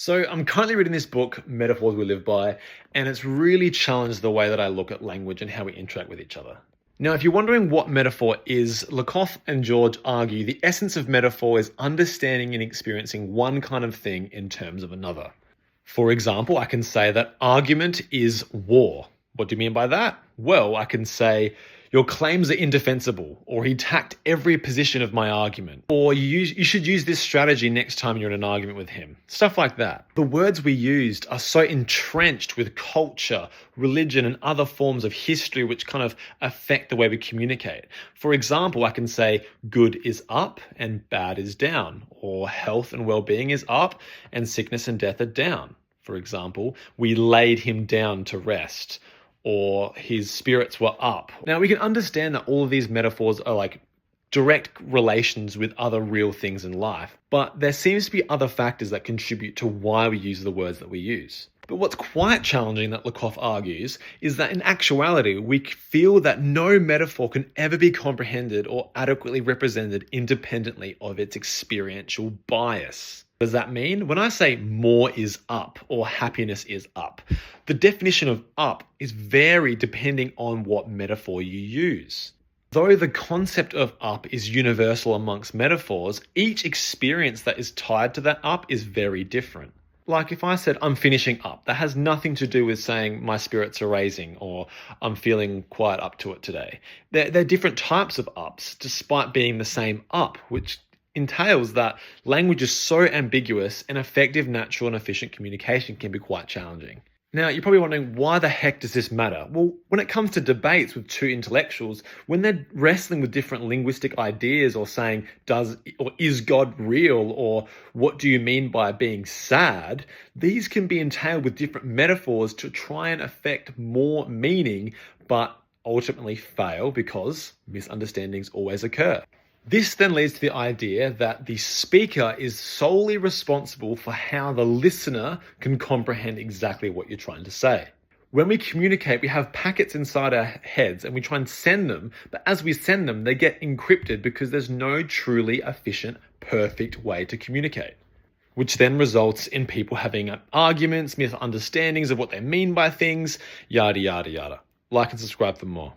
So I'm currently reading this book, Metaphors We Live By, and it's really challenged the way that I look at language and how we interact with each other. Now, if you're wondering what metaphor is, Lakoff and George argue the essence of metaphor is understanding and experiencing one kind of thing in terms of another. For example, I can say that argument is war. What do you mean by that? Well, I can say, your claims are indefensible, or he attacked every position of my argument, or you should use this strategy next time you're in an argument with him. Stuff like that. The words we used are so entrenched with culture, religion, and other forms of history which kind of affect the way we communicate. For example, I can say good is up and bad is down, or health and well-being is up and sickness and death are down. For example, we laid him down to rest, or his spirits were up. Now, we can understand that all of these metaphors are like direct relations with other real things in life, but there seems to be other factors that contribute to why we use the words that we use. But what's quite challenging, that Lakoff argues, is that in actuality, we feel that no metaphor can ever be comprehended or adequately represented independently of its experiential bias. What does that mean? When I say more is up or happiness is up, the definition of up is varied depending on what metaphor you use. Though the concept of up is universal amongst metaphors, each experience that is tied to that up is very different. Like if I said I'm finishing up, that has nothing to do with saying my spirits are raising or I'm feeling quite up to it today. They're different types of ups despite being the same up, which entails that language is so ambiguous and effective, natural and efficient communication can be quite challenging. Now, you're probably wondering, why the heck does this matter? Well, when it comes to debates with two intellectuals, when they're wrestling with different linguistic ideas or saying, is God real? Or what do you mean by being sad? These can be entailed with different metaphors to try and affect more meaning, but ultimately fail because misunderstandings always occur. This then leads to the idea that the speaker is solely responsible for how the listener can comprehend exactly what you're trying to say. When we communicate, we have packets inside our heads and we try and send them, but as we send them, they get encrypted because there's no truly efficient, perfect way to communicate, which then results in people having arguments, misunderstandings of what they mean by things, yada, yada, yada. Like and subscribe for more.